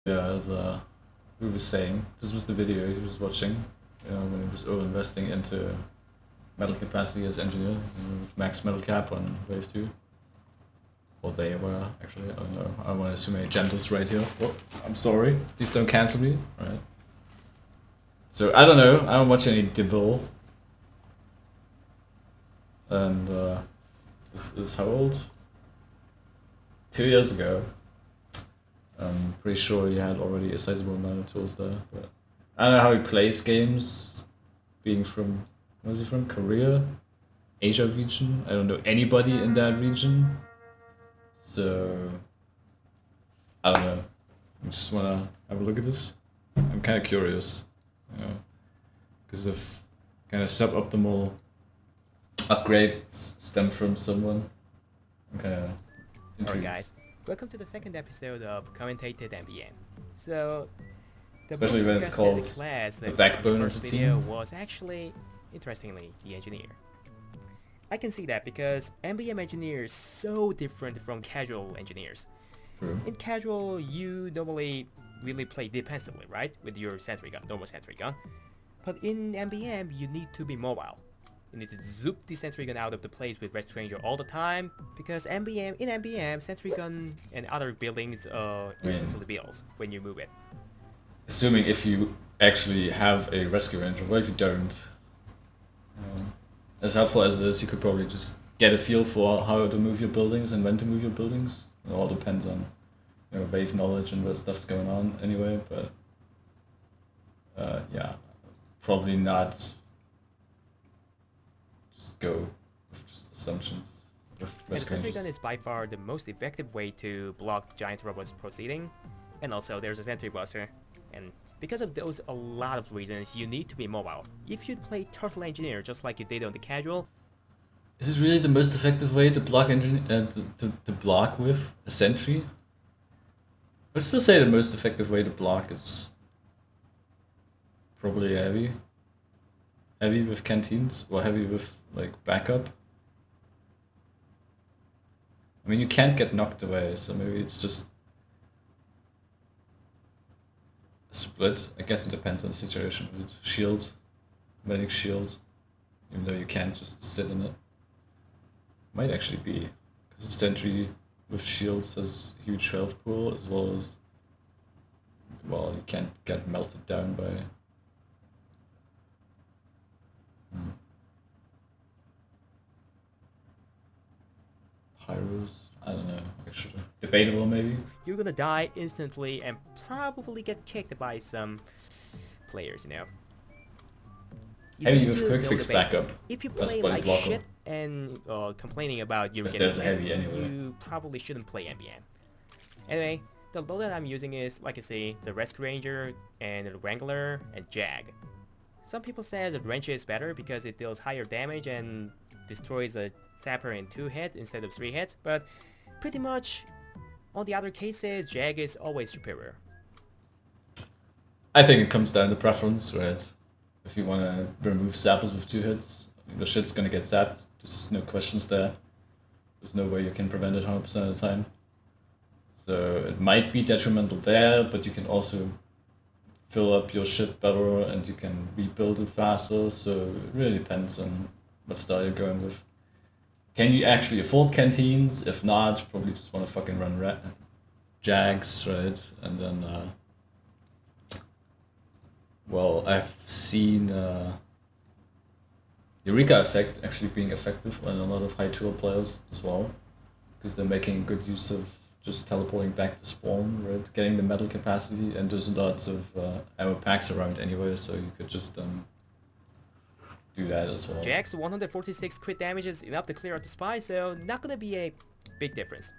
Yeah, as we were saying, this was the video he was watching when he was over-investing into metal capacity as engineer, with max metal cap on wave 2. Or they were, actually, I don't know. I don't want to assume any genders right here. Oh, I'm sorry, please don't cancel me, right? So, I don't know, I don't watch any Dewills. And this is how old? 2 years ago. I'm pretty sure he had already a sizable amount of tools there, but I don't know how he plays games, being from, where's he from? Korea? Asia region? I don't know anybody in that region, so I don't know. I just wanna have a look at this. I'm kind of curious, you know, because if kind of suboptimal upgrades stem from someone, I'm kind of intrigued. Alright guys, welcome to the second episode of Commentated MVM. So, the Especially most when it's requested called class the in backbone the of first the video team. was actually, interestingly, the engineer. I can see that because MVM engineers so different from casual engineers. True. In casual, you normally really play defensively, right? With your sentry gun, normal sentry gun. But in MVM, you need to be mobile. You need to zoop the sentry gun out of the place with Red Stranger all the time, because in MVM, sentry gun and other buildings instantly builds when you move it. Assuming if you actually have a rescue ranger, what if you don't? As helpful as it is, you could probably just get a feel for how to move your buildings and when to move your buildings. It all depends on wave knowledge and where stuff's going on anyway, but yeah, probably not just go with just assumptions. And sentry gun is by far the most effective way to block giant robots proceeding, and also there's a sentry buster, and because of those a lot of reasons you need to be mobile. If you play Turtle Engineer just like you did on the casual, is it really the most effective way to block to block with a sentry? I'd still say the most effective way to block is probably heavy. Heavy with canteens, or heavy with like backup. I mean, you can't get knocked away, so maybe it's just a split. I guess it depends on the situation. With shield, medic shield, even though you can't just sit in it. Might actually be, because the sentry with shields has huge health pool, as well as, well, you can't get melted down by. Pyros? I don't know, actually. Debatable, maybe? you're gonna die instantly and probably get kicked by some players, you know. You Heavy need with to quick know fix the basics. backup. If you That's play body like blocker. shit and complaining about you If getting there's a hit, heavy anyway. you probably shouldn't play MVM. Anyway, the loadout I'm using is, like I say, the Rescue Ranger and the Wrangler and Jag. Some people say the Ranger is better because it deals higher damage and destroys a Sapper in 2 hits instead of 3 hits, but pretty much on the other cases, Jag is always superior. I think it comes down to preference, right? If you want to remove zappers with 2 hits, the shit's gonna get zapped. There's no questions there. There's no way you can prevent it 100% of the time. So it might be detrimental there, but you can also fill up your shit better and you can rebuild it faster. So it really depends on what style you're going with. Can you actually afford canteens? If not, probably just want to fucking run Jags, right? And then, well, I've seen Eureka effect actually being effective on a lot of high tool players as well, because they're making good use of just teleporting back to spawn, right? Getting the metal capacity, and there's lots of ammo packs around anyway, so you could just do that as well. Jag's 146 crit damage is enough to clear out the spy, so not gonna be a big difference.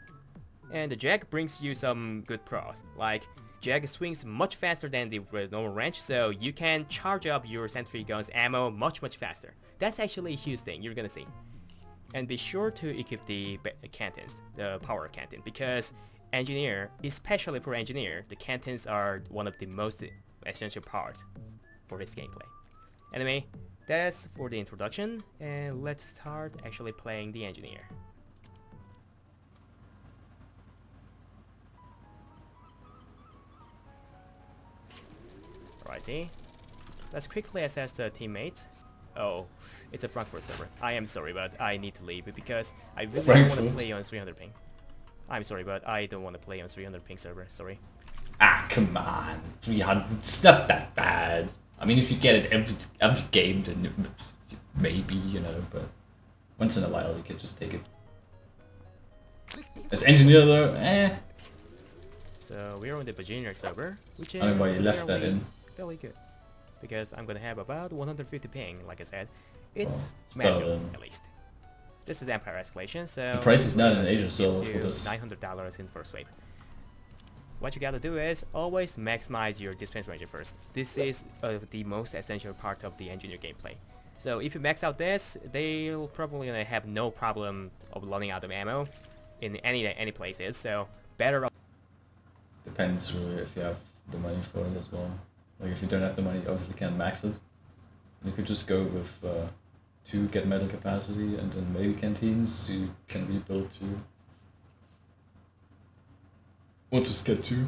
And the Jag brings you some good pros, like Jag swings much faster than the normal range, so you can charge up your sentry gun's ammo much faster. That's actually a huge thing you're gonna see. And be sure to equip the cantons, the power canton, because engineer, especially for engineer, the cantons are one of the most essential parts for his gameplay. Anyway, that's for the introduction, and let's start actually playing the engineer. Alrighty. Let's quickly assess the teammates. Oh, it's a Frankfurt server. I am sorry, but I need to leave because I really don't want to play on 300 ping. I'm sorry, but I don't want to play on 300 ping server. Sorry. Ah, come on. 300's not that bad. I mean, if you get it every game, then maybe, you know, but once in a while you can just take it. As engineer though, eh. So we're on the beginner server, which is I don't know why you left that in. Fairly good. Because I'm gonna have about 150 ping, like I said. It's better manageable, than- at least. This is Empire Escalation, so... The price is not in Asia, gives so you for this. $900 in first wave. What you gotta do is always maximize your dispense range first. This is the most essential part of the engineer gameplay. So if you max out this, they'll probably gonna have no problem of running out of ammo in any places. So better. Depends really if you have the money for it as well. Like if you don't have the money, you obviously can't max it. You could just go with 2 get metal capacity and then maybe canteens, so you can rebuild 2. Or just get 2.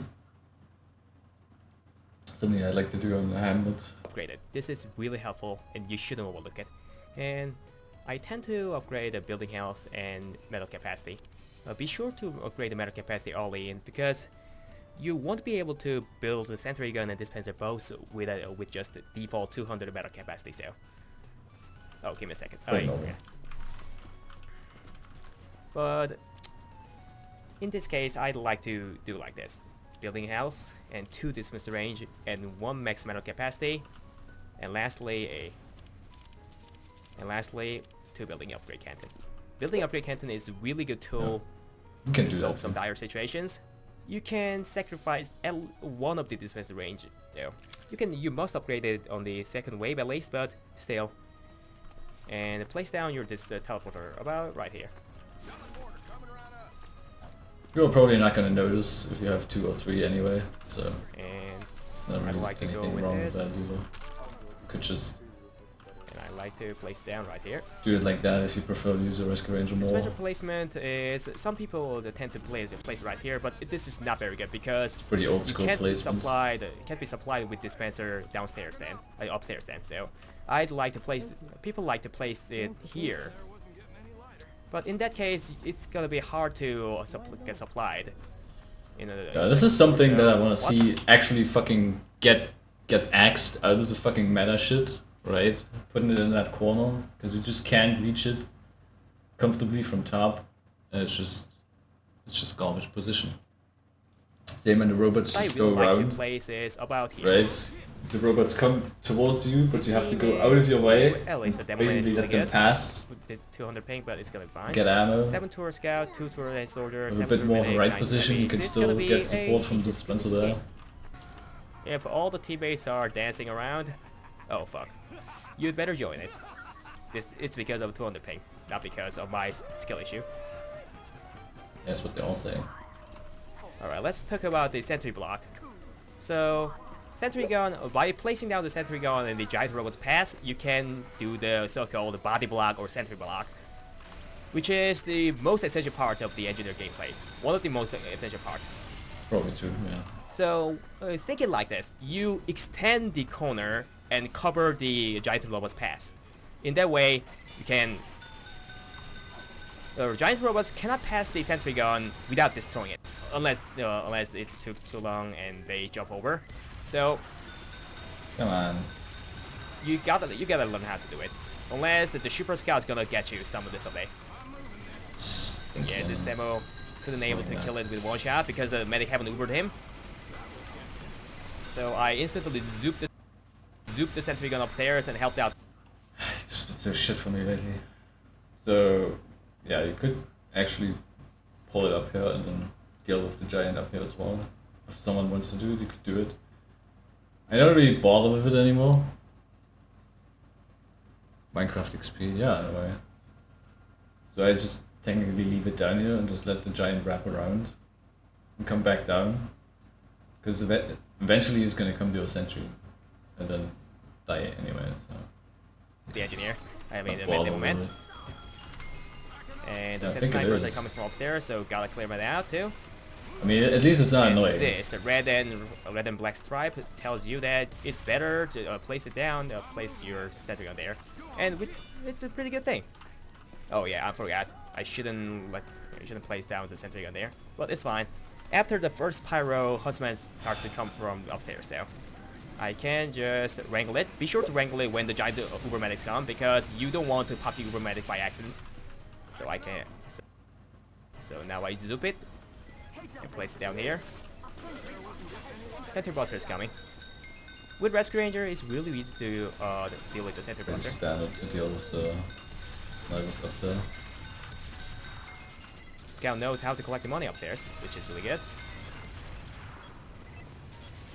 Something I like to do on the Hamlet. Upgraded. This is really helpful and you shouldn't overlook it. And I tend to upgrade the building health and metal capacity. Be sure to upgrade the metal capacity early in because you won't be able to build the sentry gun and dispenser both with just the default 200 metal capacity. So, oh, give me a second. Oh, yeah. But in this case, I'd like to do like this: building health and 2 dispenser range and 1 max metal capacity, and lastly 2 building upgrade canton. Building upgrade canton is a really good tool to solve some dire situations. You can sacrifice one of the dispenser range though. You must upgrade it on the second wave at least, but still. And place down your teleporter about right here. You're probably not gonna notice if you have 2 or 3 anyway, so And it's not I'd really like to go anything with wrong this. with that either. You could just And I like to place down right here. do it like that if you prefer to use a rescue ranger more. Special placement is some people tend to place right here, but this is not very good because Pretty old you school can't placement. can't be supplied with dispenser downstairs then, upstairs then. So I'd like to place people like to place it here. But in that case, it's gonna be hard to get supplied. Yeah, this is something that I want to see actually fucking get axed out of the fucking meta shit, right? Putting it in that corner, because you just can't reach it comfortably from top, and it's just garbage position. Same when the robots just go like around, to place is about here. right? The robots come towards you, but you have to go out of your way. At least the demo Basically is let them good. pass, This 200 ping, but it's gonna be fine. get ammo. 7 tour scout, 2 tour soldier, With a 7 bit tour more of a medic, right 9 position, you heavy. can This is still gonna be get support a from the decent dispenser game. there. If all the teammates are dancing around, oh fuck, you'd better join it. It's because of 200 ping, not because of my skill issue. That's what they all say. Alright, let's talk about the sentry block. So, sentry gun, by placing down the sentry gun in the giant robot's path, you can do the so-called body block or sentry block, which is the most essential part of the engineer gameplay. One of the most essential parts. Probably true, yeah. So, think it like this. You extend the corner and cover the giant robot's path. In that way, you can... giant robots cannot pass the sentry gun without destroying it. Unless it took too long and they jump over. So, Come on. you gotta learn how to do it. Unless the super scout's gonna get you some of this someday. Yeah, this demo couldn't able to kill it with one shot because the medic haven't Ubered him. So I instantly zooped the sentry gun upstairs and helped out. It's been so shit for me lately. So, yeah, you could actually pull it up here and then deal with the giant up here as well. If someone wants to do it, you could do it. I don't really bother with it anymore. Minecraft XP, yeah, in a way. So I just technically leave it down here and just let the giant wrap around and come back down. Because eventually he's going to come to a sentry and then die anyway, so... The engineer. I mean, the Bother man. with it. And the Yeah, I think it snipers are is. coming from upstairs, so gotta clear that out too. I mean, at least it's not And annoying. this red and black stripe tells you that it's better to place it down, place your sentry gun there, and it's a pretty good thing. Oh yeah, I forgot. I shouldn't place down the sentry gun there, but it's fine. After the first pyro, Huntsman starts to come from upstairs, so I can just wrangle it. Be sure to wrangle it when the giant Uber medics come, because you don't want to pop the Uber medic by accident. So I can. So now I zoop it and place it down here. Sentry Buster is coming. With Rescue Ranger, it's really easy to deal with the Sentry Buster. Standard to deal with the snipers up there. Scout knows how to collect the money upstairs, which is really good.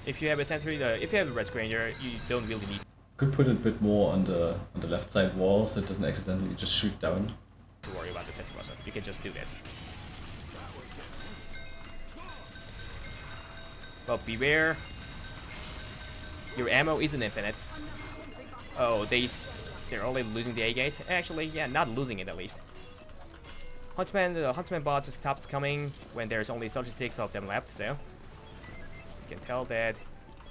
If you have a sentry, if you have a Rescue Ranger, you don't really need Could put it a bit more on the left side wall so it doesn't accidentally just shoot down. to worry about the Sentry Buster. You can just do this. But beware, your ammo isn't infinite. Oh, they're only losing the A gate. Actually, yeah, not losing it at least. The Huntsman bot stops coming when there's only 36 of them left, so you can tell that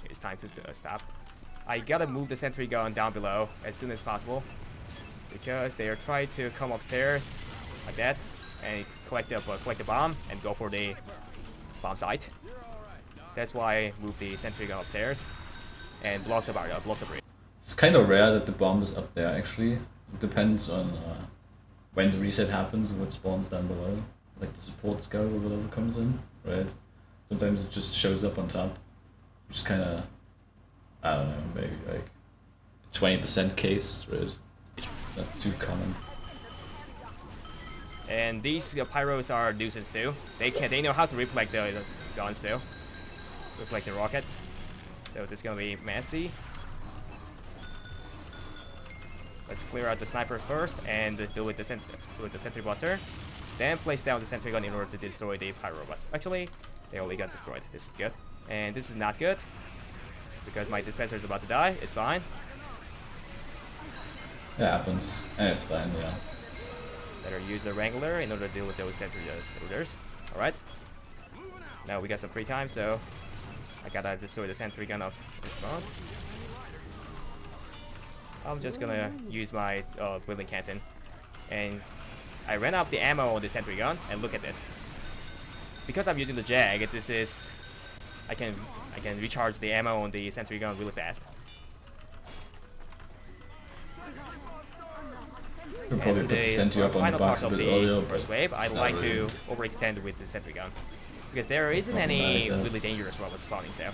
it's time to stop. I gotta move the sentry gun down below as soon as possible, because they are trying to come upstairs like that and collect the bomb and go for the bomb site. That's why I move the sentry gun upstairs and block the barrier, block the bridge. It's kind of rare that the bomb is up there actually. It depends on when the reset happens and what spawns down below. Like the support scout or whatever comes in, right? Sometimes it just shows up on top. Which is kind of, I don't know, maybe like 20% case, right? Not too common. And these pyros are nuisance too. They know how to reflect the guns too. Reflect the rocket. So this is gonna be messy. Let's clear out the snipers first and deal with the sentry buster. Then place down the sentry gun in order to destroy the pyro bots. Actually, they only got destroyed. This is good. And this is not good, because my dispenser is about to die. It's fine. It happens. And it's fine, yeah. Better use the Wrangler in order to deal with those sentry soldiers. Alright. Now we got some free time, so I gotta destroy the sentry gun up in front. I'm just gonna use my Willing Canton. And I ran out the ammo on the sentry gun, and look at this. Because I'm using the Jag, I can recharge the ammo on the sentry gun really fast. We'll probably put the sentry up on the box a bit earlier. First wave, I like to overextend with the sentry gun, because there isn't any really dangerous robots spawning, so.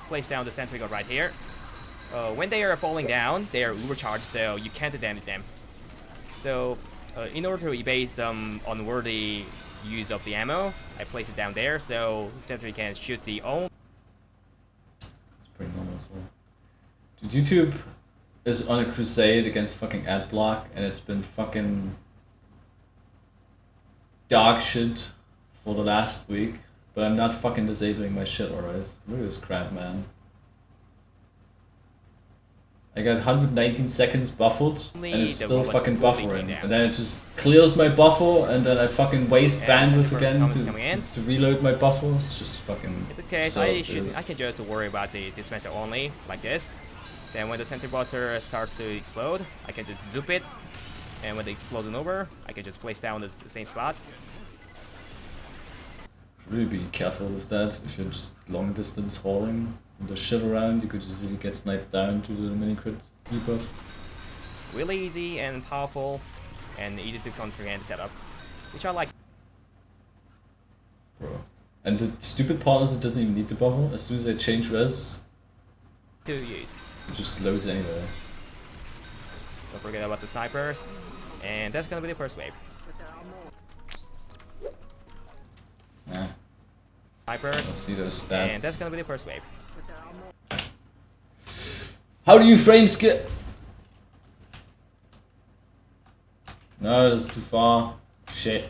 Place down the sentry gun right here. When they are falling down, they are overcharged, so you can't damage them. So, in order to evade some unworthy use of the ammo, I place it down there, so sentry can shoot the own. It's pretty normal as well. Dude, YouTube is on a crusade against fucking ad block, and it's been fucking dog shit for the last week. But I'm not fucking disabling my shit, alright? Look at this crap, man. I got 119 seconds buffered, and it's still fucking buffering. And then it just clears my buffer, and then I fucking waste bandwidth again to reload my buffer. It's just fucking. In the case, I can just worry about the dispenser only, like this. Then when the sentry buster starts to explode, I can just zoop it. And when the explosion over, I can just place down the same spot. Really be careful with that. If you're just long distance hauling the shit around, you could just really get sniped down to the mini crit debuff. Really easy and powerful, and easy to comprehend setup, which I like. Bro. And the stupid part is it doesn't even need the buffer. As soon as I change res, To use. it just loads anyway. Don't forget about the snipers, and that's gonna be the first wave. Yeah. Snipers, I'll see those stats. and that's gonna be the first wave. How do you frame skip? No, that's too far. Shit.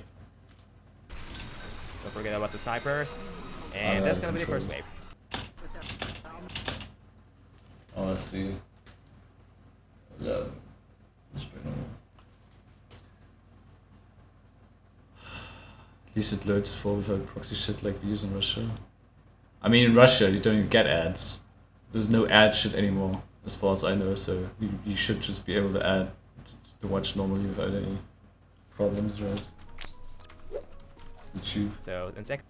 Don't forget about the snipers, and that's gonna be the first wave. Oh, let's see. 11. That's pretty normal. At decent loads for without proxy shit like we use in Russia. I mean, in Russia, you don't even get ads. There's no ad shit anymore, as far as I know, so you should just be able to add to watch normally without any problems, right? YouTube. So, in second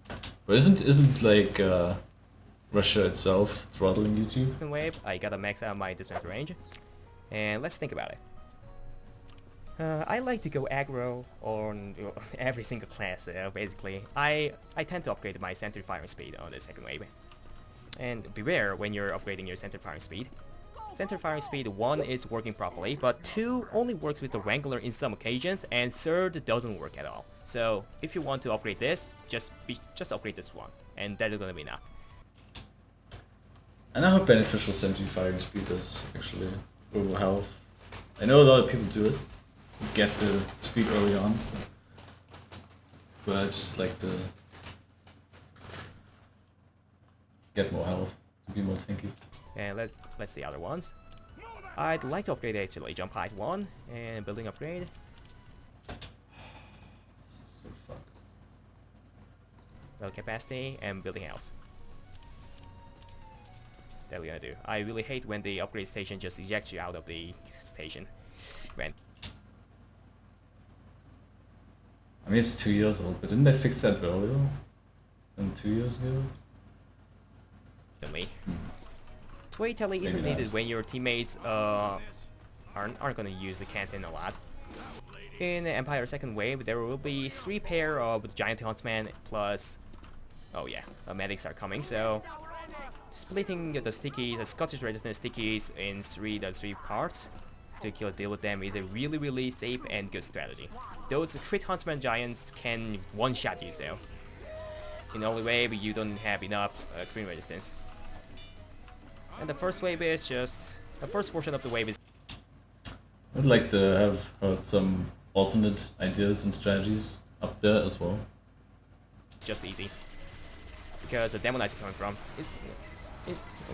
But isn't like Russia itself throttling YouTube? wave, I gotta max out my distance range. And let's think about it. I like to go aggro on every single class, basically. I tend to upgrade my center firing speed on the second wave. And beware when you're upgrading your center firing speed. Center firing speed 1 is working properly, but 2 only works with the Wrangler in some occasions, and 3rd doesn't work at all. So if you want to upgrade this, just upgrade this one, and that is gonna be enough. I know how beneficial center firing speed is, actually, over health. I know a lot of people do it, get the speed early on, but I just like to get more health, to be more tanky. And let's see other ones. I'd like to upgrade actually jump height 1 and building upgrade. So fucked. Build capacity and building health. That we're gonna do. I really hate when the upgrade station just ejects you out of the station. When I mean, it's 2 years old, but didn't they fix that earlier than 2 years ago? me. Tway telly isn't Maybe needed not. when your teammates aren't gonna use the canton a lot. In Empire Second Wave, there will be 3 pair of Giant Huntsman plus, oh yeah, medics are coming, so splitting the stickies, the Scottish resistant stickies in the three parts to deal with them is a really safe and good strategy. Those crit Huntsman Giants can one-shot you, so in the only wave you don't have enough crit resistance. And the first wave is just, the first portion of the wave is I'd like to have heard some alternate ideas and strategies up there as well. just easy. Because the Demonites coming from is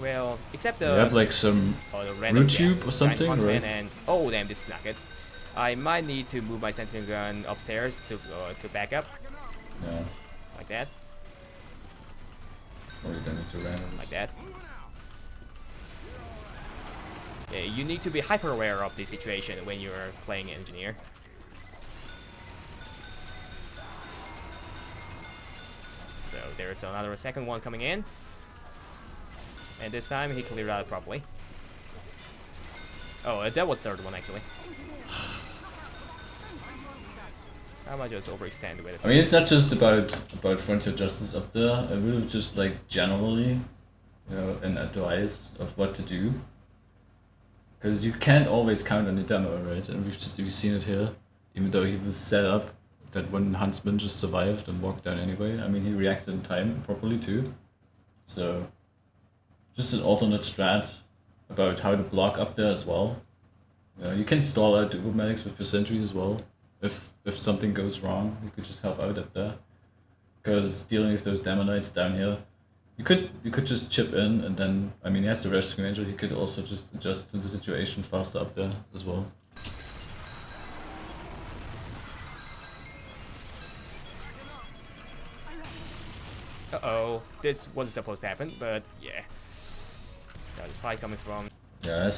well, except the You have like some the random root tube or Giant something, Huntsman right? and oh damn, this is not good. I might need to move my sentinel gun upstairs to back up Yeah, like that, or you don't need to random. like that. Yeah, you need to be hyper aware of the situation when you're playing engineer. So there's another second one coming in. And this time he cleared out properly. Oh, that was third one actually. I might just overextend with it. I mean, it's not just about frontier justice up there. I would have just like generally, you know, an advice of what to do. Because you can't always count on the demo, right? And we've seen it here. Even though he was set up, that one huntsman just survived and walked down anyway. I mean, he reacted in time properly too. So, just an alternate strat about how to block up there as well. You know, you can stall out the medics with your sentry as well. If something goes wrong, you could just help out up there. Because dealing with those Demonites down here, you could just chip in and then, I mean, he has the rescue ranger, he could also just adjust to the situation faster up there as well. Uh-oh, this wasn't supposed to happen, but yeah. That is probably coming from... Yeah,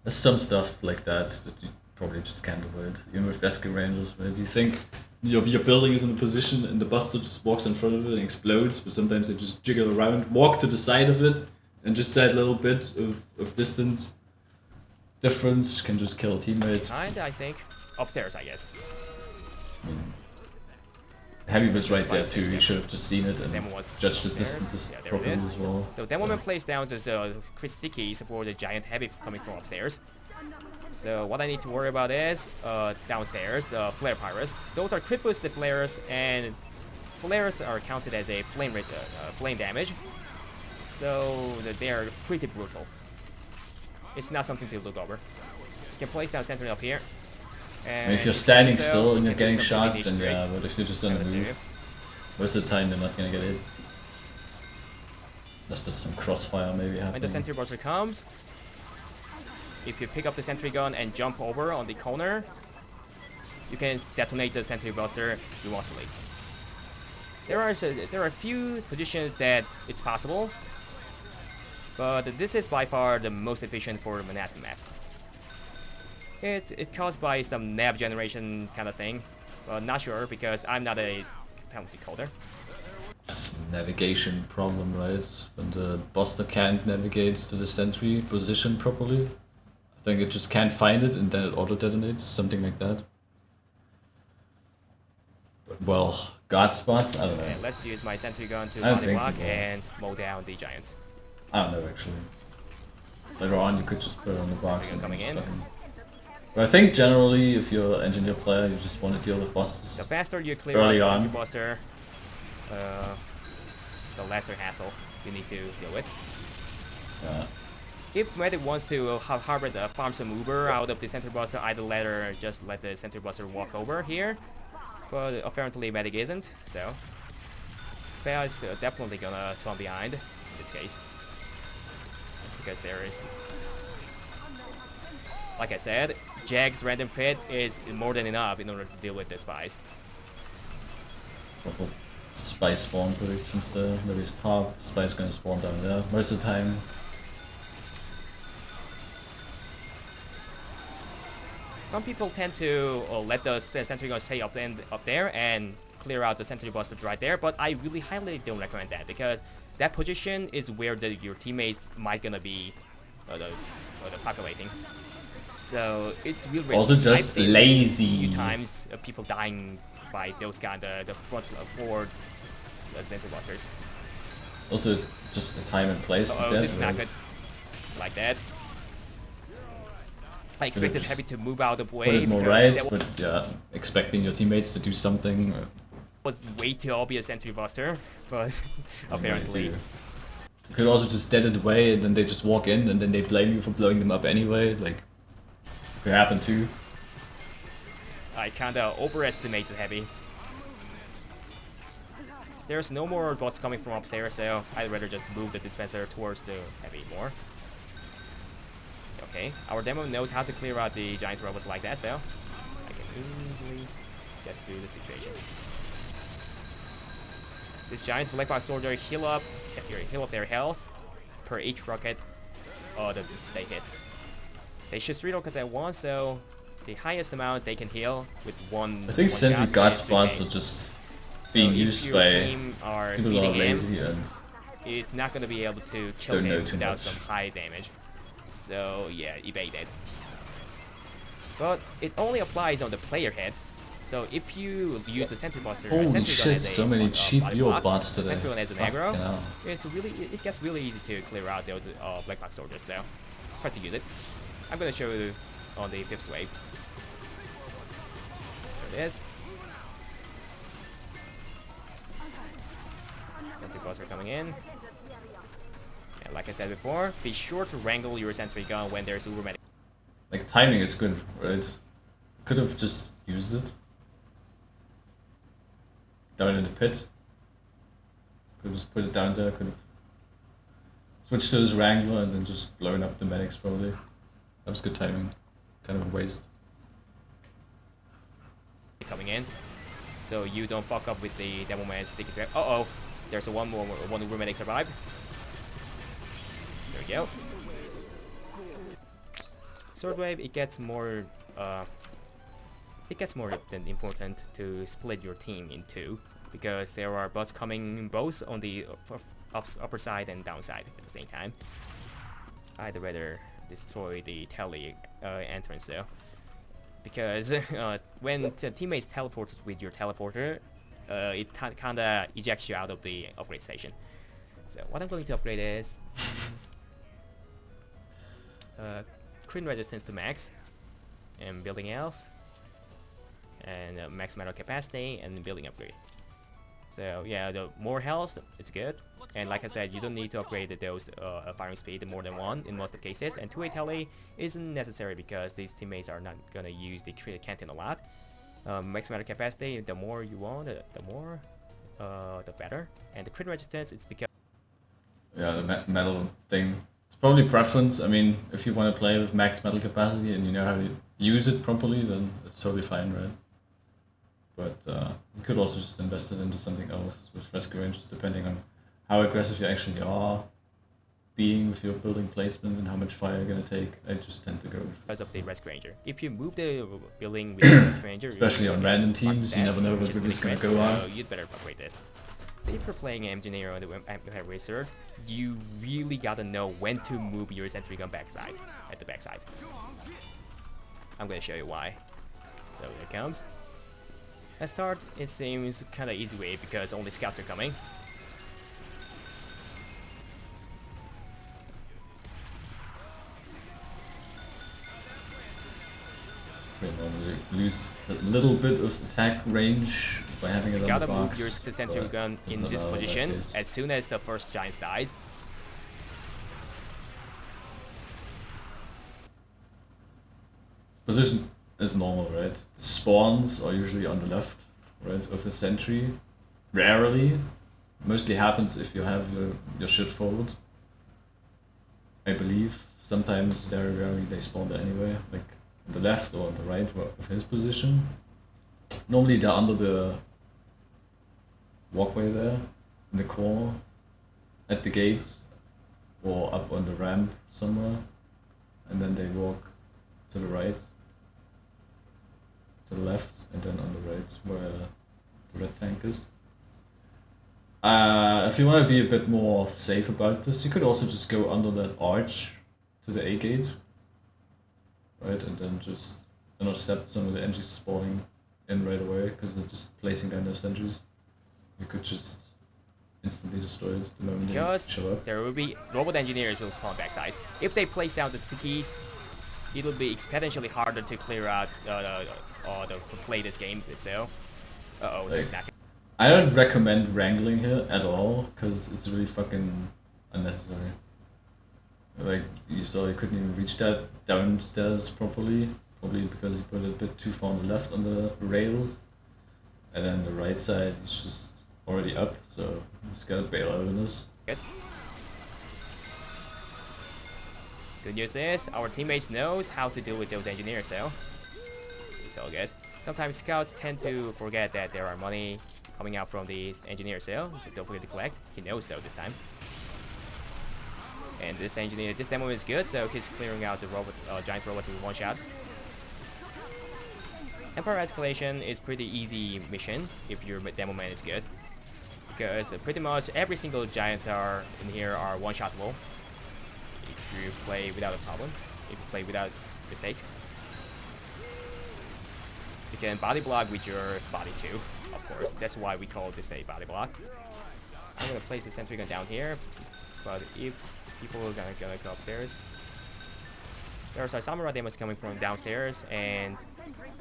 there's some stuff like that you probably just can't avoid, even with rescue rangers, right? You think your building is in a position and the buster just walks in front of it and explodes, but sometimes they just jiggle around, walk to the side of it, and just that little bit of distance difference can just kill a teammate. Kinda, I think. Upstairs, I guess. I mean, Heavy was right there too, you should have just seen it and Demon was judged his upstairs. distances Yeah, there it properly is. as well. So Demoman plays down the crit stickies for the giant heavy coming from upstairs. So what I need to worry about is downstairs, the flare pirates. Those are crit boosted flares, and flares are counted as a flame damage. So they are pretty brutal. It's not something to look over. You can place down sentinel up here. And If you're standing so, still and you you're can do getting some shot, pretty then straight. yeah, but if you're just on the Let's see. move, most of the time they're not gonna get hit. That's just some crossfire maybe When the happening. sentry buster comes, if you pick up the sentry gun and jump over on the corner, you can detonate the sentry buster remotely. There are a few positions that it's possible, but this is by far the most efficient for the Manhattan map. It's caused by some nav generation kind of thing, but not sure because I'm not a talented coder. Navigation problem, right? When the buster can't navigate to the sentry position properly. I think it just can't find it and then it auto detonates, something like that. But, well, guard spots, I don't know. And let's use my sentry gun to body block and mow down the giants. I don't know actually. Later on you could just put it on the box and coming in. But I think generally if you're an engineer player you just want to deal with bosses. The faster you clear out the sentry buster, the lesser hassle you need to deal with. Yeah. If Medic wants to harbor farm some Uber out of the Sentry Buster, either just let the Sentry Buster walk over here. But apparently Medic isn't, so Spell is definitely gonna spawn behind in this case. Because there is, like I said, Jag's random pit is more than enough in order to deal with the spies. Spy spawn predictions there. Maybe top, spy's gonna spawn down there most of the time. Some people tend to let the sentry gun stay up there and clear out the sentry buster right there, but I really highly don't recommend that because that position is where your teammates might gonna be populating. So it's real risky. Also just lazy. A few times people dying by those guys, the front forward sentry busters. Also just the time and place. This is not good. Like that. I expected Heavy to move out of the way. Put it more right, but yeah, expecting your teammates to do something. Was way too obvious entry buster, but apparently. You could also just dead it away and then they just walk in and then they blame you for blowing them up anyway, like could happen too. I kinda overestimated Heavy. There's no more bots coming from upstairs, so I'd rather just move the dispenser towards the Heavy more. Okay, our demo knows how to clear out the giant robots like that, so I can easily get through the situation. This giant black box soldier heal up their health per each rocket that they hit. They shoot 3 rockets at once, so the highest amount they can heal with one. I think sentry guard spots are just being used by people who are lazy and it's not gonna be able to kill him without some high damage. So yeah, evade it. But it only applies on the player head. So if you use the sentry buster, holy shit, so many cheap Euro bots today. Sentry gun as an aggro, it gets really easy to clear out those black box soldiers. So try to use it. I'm gonna show you on the 5th wave. There it is. Sentry buster coming in. And like I said before, be sure to wrangle your sentry gun when there's Uber medic. Like timing is good, right? Could have just used it. Down in the pit. Could have just put it down there, could have switched to his wrangler and then just blown up the medics probably. That was good timing. Kind of a waste. Coming in. So you don't fuck up with the Devil Man sticky trap. Uh-oh. There's one Uber medic survived. There we go. Sword wave, it gets more than important to split your team in two because there are bots coming both on the upper side and downside at the same time. I'd rather destroy the tele entrance though, because when the teammates teleport with your teleporter, it kinda ejects you out of the upgrade station. So what I'm going to upgrade is crit resistance to max, and building else, and max metal capacity, and building upgrade. So yeah, the more health, it's good. And like I said, you don't need to upgrade those firing speed more than 1 in most of the cases. And 2A tele isn't necessary because these teammates are not gonna use the canteen a lot. Max metal capacity, the more you want, the better. And the crit resistance, it's because yeah, the metal thing. Probably preference. I mean, if you want to play with max metal capacity and you know how to use it properly, then it's totally fine, right? But you could also just invest it into something else with Fresco Rangers, depending on how aggressive you actually are being with your building placement and how much fire you're gonna take. I just tend to go with because of the Rescue Ranger. If you move the building with the Rescue Ranger, especially on random teams, you never know what really is gonna go on. So you'd better upgrade this. If you're playing Engineer on the Empire Wizard, you really gotta know when to move your sentry gun backside, at the backside. I'm gonna show you why. So here it comes. At start, it seems kinda easy way because only scouts are coming. You normally lose a little bit of attack range by having it on the box. You gotta move your sentry gun in this position as soon as the first giant dies. Position is normal, right? The spawns are usually on the left, right, of the sentry. Rarely. Mostly happens if you have your shit forward. I believe. Sometimes, very rarely, they spawn there anyway. Like on the left or on the right of his position. Normally they're under the walkway there, in the corner, at the gate, or up on the ramp somewhere. And then they walk to the right, to the left, and then on the right where the red tank is. If you want to be a bit more safe about this, you could also just go under that arch to the A gate, right, and then just intercept some of the engines spawning in right away because they're just placing down their sentries. You could just instantly destroy it the moment because they show up. There will be robot engineers will spawn backsides. If they place down the stickies, it'll be exponentially harder to clear out or to play this game itself. Uh-oh, that's not. I don't recommend wrangling here at all because it's really fucking unnecessary. Like you saw, you couldn't even reach that downstairs properly, probably because you put it a bit too far on the left on the rails, and then the right side is just already up, so you just gotta bail out of this. Good news is our teammates knows how to deal with those engineers, so it's all good. Sometimes scouts tend to forget that there are money coming out from the engineer sale. Don't forget to collect. He knows though this time. And this engineer, this demo is good, so he's clearing out the robot, giant robot with one shot. Empire escalation is pretty easy mission if your demo man is good, because pretty much every single giant tower in here are one-shotable if you play without a problem, if you play without mistake. You can body block with your body too, of course. That's why we call this a body block. I'm gonna place the sentry gun down here, but if people are gonna go upstairs, there are some samurai demos coming from downstairs and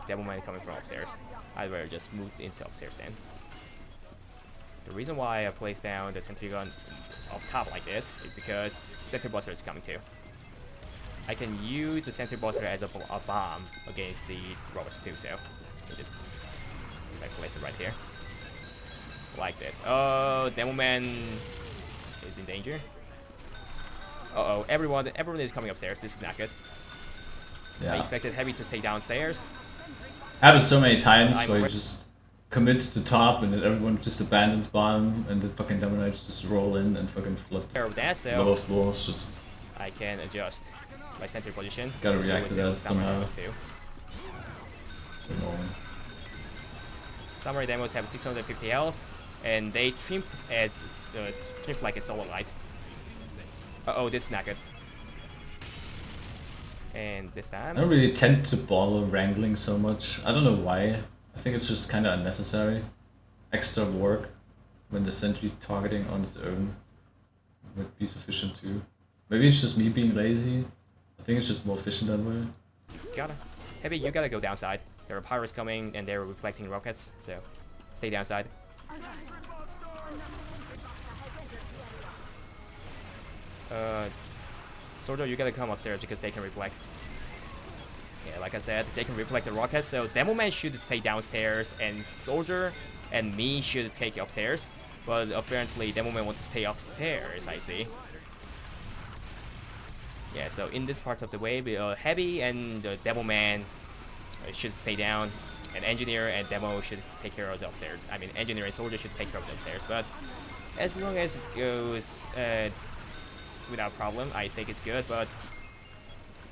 demo man coming from upstairs. I'd rather just move into upstairs then. The reason why I placed down the sentry gun up top like this is because sentry buster is coming too. I can use the sentry buster as a bomb against the robots too, so just place it right here. Like this. Oh, demo man is in danger. Uh-oh, everyone is coming upstairs. This is not good. Yeah. I expected Heavy to stay downstairs. Happened so many times where you just commit to top and then everyone just abandons bottom and the fucking demo knights just roll in and fucking flip lower floors. Just I can adjust my center position. Gotta react to that somehow. Samurai demos have 650 health, and they trimp like a solo light. Uh-oh, this is not good. And this time... I don't really tend to bother wrangling so much. I don't know why. I think it's just kind of unnecessary. Extra work when the sentry targeting on its own would be sufficient too. Maybe it's just me being lazy. I think it's just more efficient that way. Heavy, you gotta go downside. There are pirates coming and they're reflecting rockets, so stay downside. Soldier, you gotta come upstairs because they can reflect. Yeah, like I said, they can reflect the rockets, so Demo Man should stay downstairs and Soldier and me should take upstairs. But apparently Demo Man wants to stay upstairs, I see. Yeah, so in this part of the wave, Heavy and Demo Man should stay down. And engineer and demo should take care of the upstairs. I mean, engineer and soldier should take care of the upstairs. But as long as it goes without problem, I think it's good. But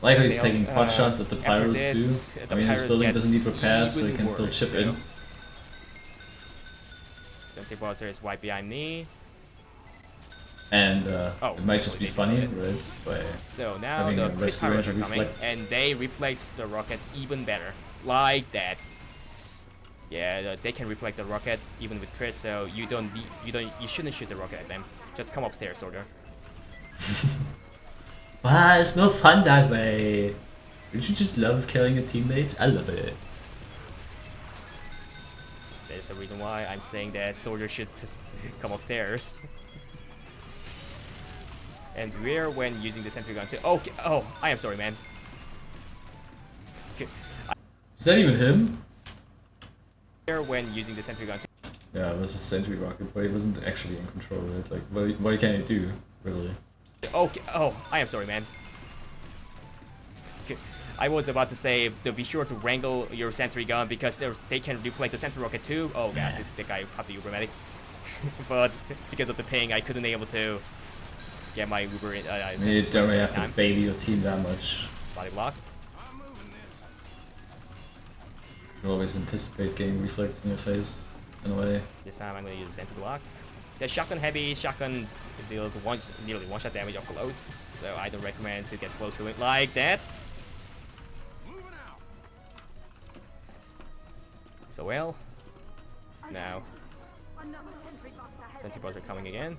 like how he's taking pot shots at the pyros too. I mean, his building doesn't need repairs, so he can still chip in. Sentry Buster is right behind me. And it might just be funny, right? By so now the crit pyros are coming, and they reflect the rockets even better, like that. Yeah, they can reflect the rocket even with crit, so you shouldn't shoot the rocket at them. Just come upstairs, soldier. Wow, it's no fun that way. Don't you just love killing your teammates? I love it. There's the reason why I'm saying that soldier should just come upstairs. And where when using the sentry gun too. Okay. Oh, I am sorry, man. Okay. Is that even him? Where when using the sentry gun too. Yeah, it was a sentry rocket, but he wasn't actually in control of it. Like, what can he do, really? Okay. Oh, I am sorry, man. Okay. I was about to say to be sure to wrangle your sentry gun because they can deflect the sentry rocket too. Oh god, the guy popped the Uber medic. But because of the ping, I couldn't able to get my Uber in. You don't really have to baby your team that much. Body block. You always anticipate getting reflects in your face, in a way. This time I'm going to use the sentry block. The shotgun heavy, shotgun deals nearly one shot damage up close, so I don't recommend to get close to it like that. So well, now sentry bots are coming again.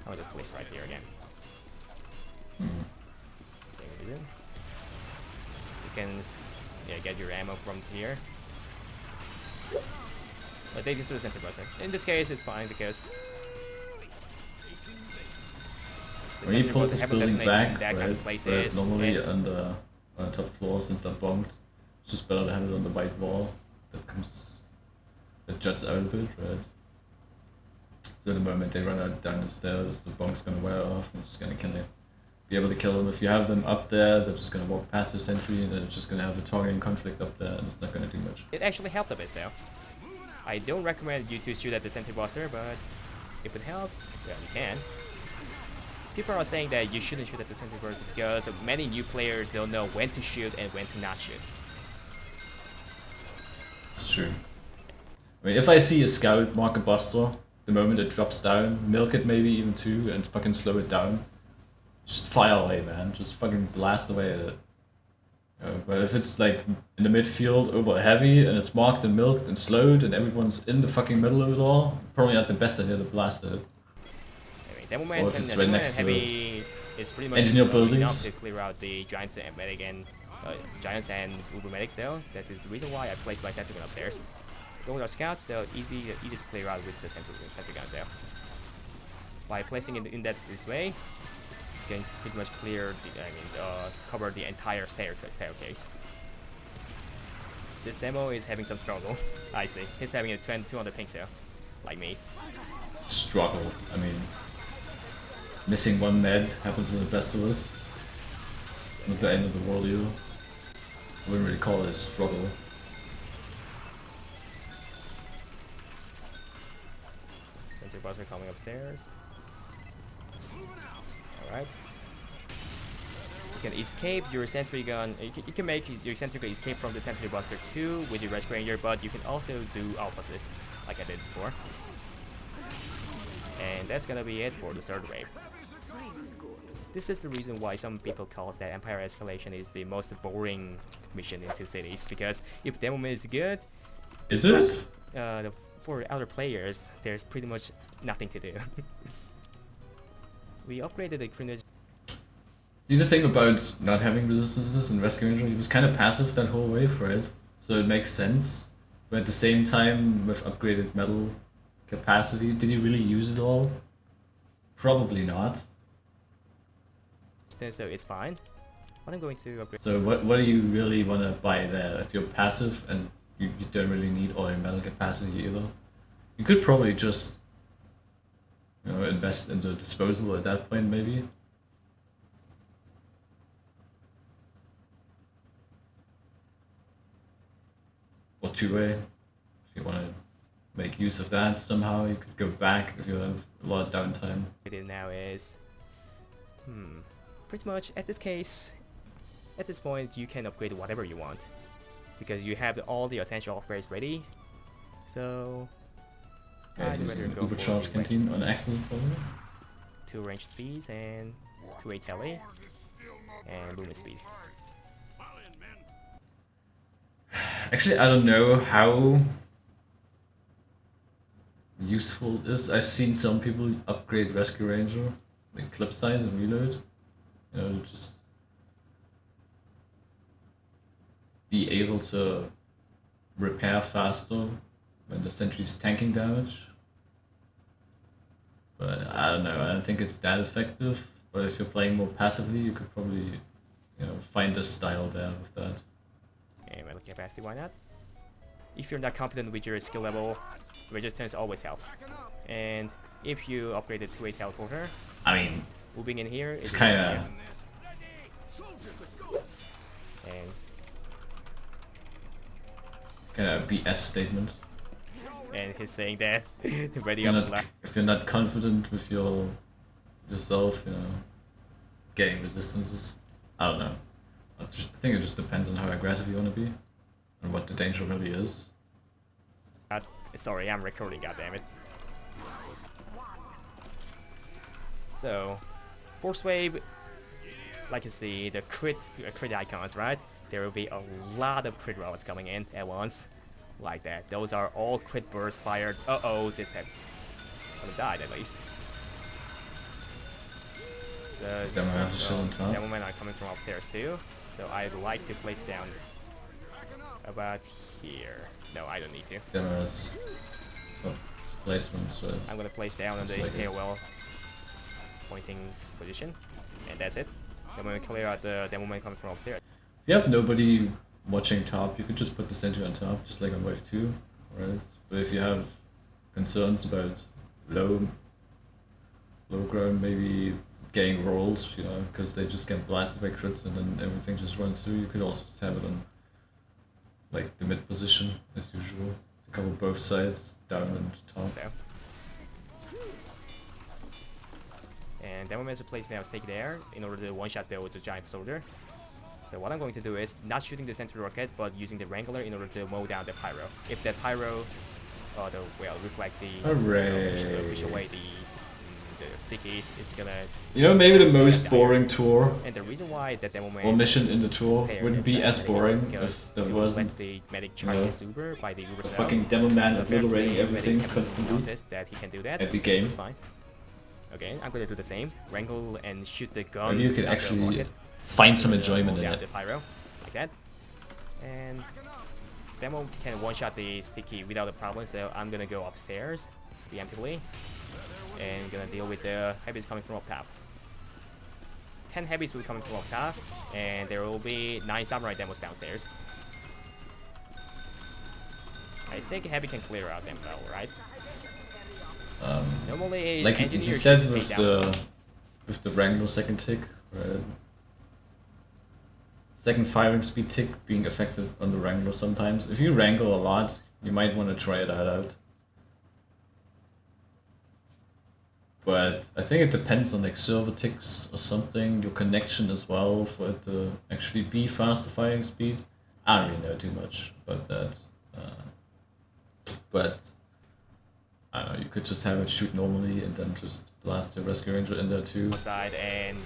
I'll just place right here again. Okay, you can get your ammo from here. But they just do a sentry buster. In this case, it's fine because when you pull this building back, right, normally on the top floors and the bombed, it's just better to have it on the white wall that juts out a bit, right? So the moment they run out down the stairs, the bomb's gonna wear off and it's just gonna be able to kill them. If you have them up there, they're just gonna walk past the sentry and then it's just gonna have a targeting conflict up there and it's not gonna do much. It actually helped a bit, so I don't recommend you to shoot at the sentry buster, but if it helps, yeah, you can. People are saying that you shouldn't shoot at the sentry buster because many new players don't know when to shoot and when to not shoot. It's true. I mean, if I see a scout mark a buster, the moment it drops down, milk it maybe even too, and fucking slow it down. Just fire away, man. Just fucking blast away at it. But if it's like in the midfield over heavy and it's marked and milked and slowed and everyone's in the fucking middle of it all, probably not the best idea to blast it. I mean, that moment and right next heavy is pretty much engineer buildings enough to clear out the giants and medic and giants and uber medic. So this is the reason why I placed my sentry gun upstairs. Go with our scouts, so easy to clear out with the sentry gun. So by placing it in this way, you can pretty much clear cover the entire staircase. This demo is having some struggle. I see. He's having a 200 ping, so like me. Struggle. I mean, missing one med happens to the best of us. Not the end of the world either. I wouldn't really call it a struggle. Sentry bots are coming upstairs. Alright. You can escape your sentry gun. You can make your sentry gun escape from the sentry buster too with your rescue ranger, but you can also do opposite, like I did before. And that's gonna be it for the third wave. This is the reason why some people call that Empire Escalation is the most boring mission in 2 cities, because if demo mode is good, is it? For other players, there's pretty much nothing to do. We upgraded the Crinage. See, the thing about not having resistances in Rescue Ranger, he was kind of passive that whole wave, right? So it makes sense. But at the same time, with upgraded metal capacity, did he really use it all? Probably not. So it's fine. But I'm going to upgrade. So what do you really want to buy there? If you're passive and you don't really need all your metal capacity either, you could probably just invest in the disposable at that point, maybe. Or 2-way. If you want to make use of that somehow, you could go back if you have a lot of downtime. What it is now is, pretty much at this point you can upgrade whatever you want, because you have all the essential upgrades ready. So I'd rather go for Overcharge Canteen, an excellent formula. 2 range speeds and 2 tele and movement speed. Actually, I don't know how useful it is. I've seen some people upgrade Rescue Ranger, like clip size and reload. You know, just be able to repair faster when the sentry's tanking damage. But I don't know, I don't think it's that effective. But if you're playing more passively, you could probably, you know, find a style there with that. And metal capacity, why not? If you're not competent with your skill level, resistance always helps. And if you upgrade it to a teleporter, I mean, moving in here it's is kinda... and kinda BS statement. and he's saying that ready up left. If you're not confident with yourself, you know, getting resistances, I don't know. I think it just depends on how aggressive you want to be and what the danger really is. Sorry, I'm recording, goddammit. So, force wave, like you see, the crit icons, right? There will be a lot of crit robots coming in at once, like that. Those are all crit bursts fired. This had died at least. The demo men are coming from upstairs too, so I'd like to place down about here. No, I don't need to. Demos placement. So I'm gonna place down on the stairwell pointing position, and that's it. Then when we clear out the demo men coming from upstairs. If you have nobody watching top, you could just put the sentry on top, just like on wave 2, right? But if you have concerns about low ground, maybe getting rolled, you know, because they just get blasted by crits and then everything just runs through, you could also just have it on like the mid position as usual to cover both sides, down and top. So. And demo men's place now is taken there in order to one-shot the giant soldier. So what I'm going to do is not shooting the sentry rocket, but using the Wrangler in order to mow down the pyro. If that pyro, reflect the, push away the stickies, it's gonna. You know, maybe the most boring tour and the reason why that demo or mission in the tour wouldn't be as boring if there wasn't the medic charge his Uber by the Uber fucking demo man obliterating everything constantly. That he can do that. Every game. It's fine. Okay, I'm gonna do the same. Wrangle and shoot the gun. Maybe you can actually find some enjoyment in it. The pyro, like that. And demo can one-shot the sticky without a problem, so I'm gonna go upstairs preemptively and gonna deal with the heavies coming from up top. 10 heavies will be coming from up top, and there will be 9 samurai demos downstairs. I think heavy can clear out them though, right? Normally, like he said with the Wrangler second tick, right? Second firing speed tick being affected on the Wrangler sometimes. If you wrangle a lot, you might want to try that out. But I think it depends on like server ticks or something, your connection as well, for it to actually be faster firing speed. I don't really know too much about that. But I don't know, you could just have it shoot normally and then just blast your Rescue Ranger in there too. Side and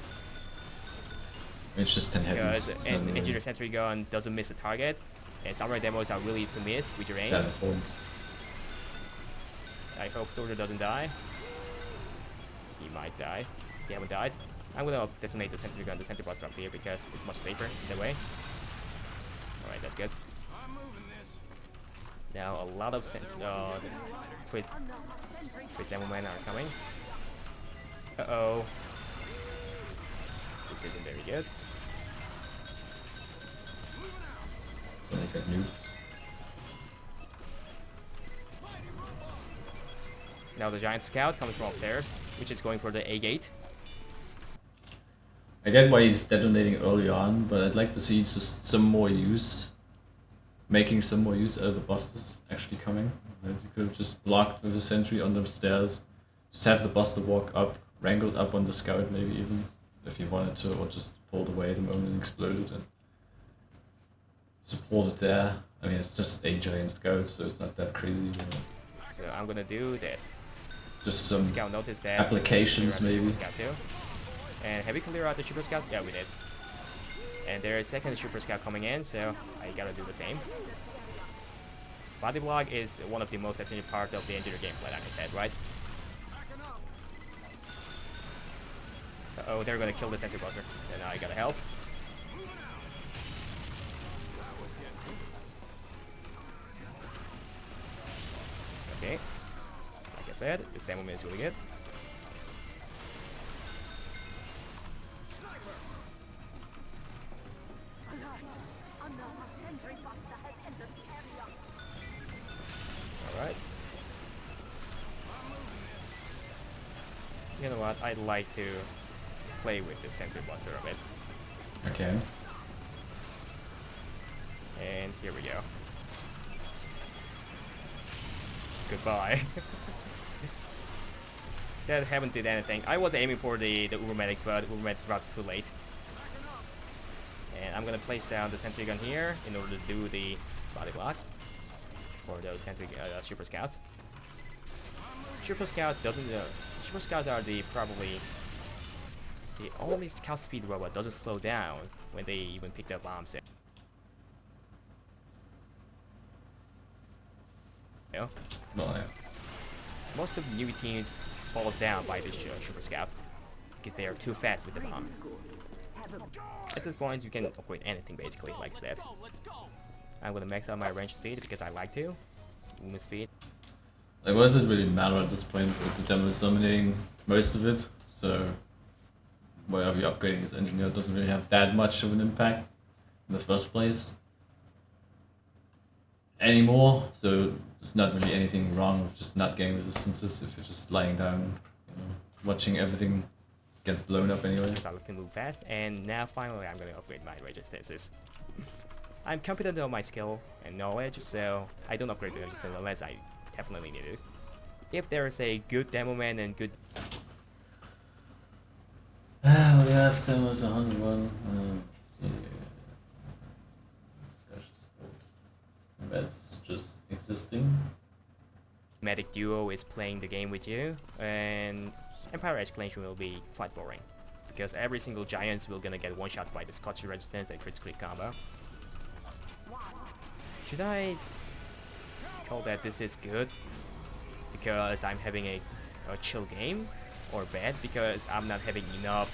it's just 10 heavies. Because an engineer sentry gun doesn't miss a target, and samurai demos are really to miss with your aim. That important. I hope soldier doesn't die. He might die. He haven't died. I'm gonna detonate the sentry gun, the sentry buster up here because it's much safer that way. Alright, that's good. Now a lot of crit demo men are coming. This isn't very good. Like that noob. Now the giant scout coming from upstairs, which is going for the A gate. I get why he's detonating early on, but I'd like to see just some more use making some more use out of the busters actually coming. Right? You could have just blocked with a sentry on the stairs, just have the buster walk up, wrangled up on the scout maybe even, if you wanted to, or just pulled away the moment it exploded and supported there. I mean, it's just a giant scout, so it's not that crazy. You know. So I'm gonna do this. Just some Scout notice that applications maybe. Scout too. And have we cleared out the Super Scout? Yeah, we did. And there is second Super Scout coming in, so I gotta do the same. Body block is one of the most essential part of the engineer gameplay, like I said, right? Uh-oh, they're gonna kill the sentry buster. And now I gotta help. Okay. Like I said, this demo is really good. Alright. You know what? I'd like to play with the sentry buster a bit. Okay. And here we go. Goodbye. That haven't did anything. I was aiming for the Ubermedics, but Ubermedics was too late. And I'm gonna place down the sentry gun here in order to do the body block for those sentry super scouts. Super scout doesn't. Super scouts are probably the only scout speed robot doesn't slow down when they even pick up bombs. You know? Well, yeah. Most of the new teams falls down by this super scout because they are too fast with the bomb. At this point, you can upgrade anything basically, like I said. I'm gonna max out my range speed because I like to. Movement speed. Like, what does it really matter at this point with the demo is dominating most of it? So, whatever you're upgrading as engineer doesn't really have that much of an impact in the first place anymore. So, there's not really anything wrong with just not getting resistances if you're just lying down, you know, watching everything get blown up anyway. Because I like to move fast, and now finally I'm gonna upgrade my resistances. I'm confident of my skill and knowledge, so I don't upgrade the resistance unless I definitely need it. If there is a good demo man and good... We have demos 101. Yeah. That's just existing. Medic duo is playing the game with you, and Empire Exclamation will be quite boring. Because every single giant will gonna get one shot by the Scotch resistance and crit click combo. Should I call that this is good because I'm having a chill game, or bad because I'm not having enough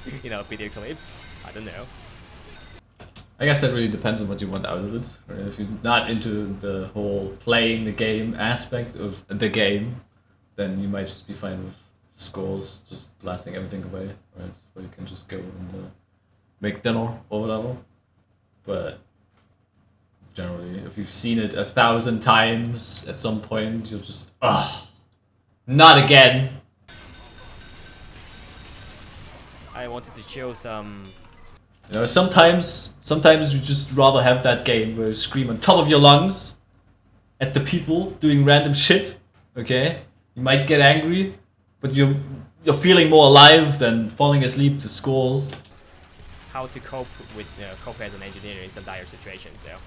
video clips? I don't know. I guess that really depends on what you want out of it. Right? If you're not into the whole playing the game aspect of the game, then you might just be fine with scores, just blasting everything away, right? Where you can just go and make dinner or whatever. But generally, if you've seen it 1,000 times at some point, you'll just, not again! I wanted to show some... You know, sometimes you just rather have that game where you scream on top of your lungs at the people doing random shit, okay? You might get angry, but you're feeling more alive than falling asleep to scores. How to cope with cope as an engineer in some dire situations, so...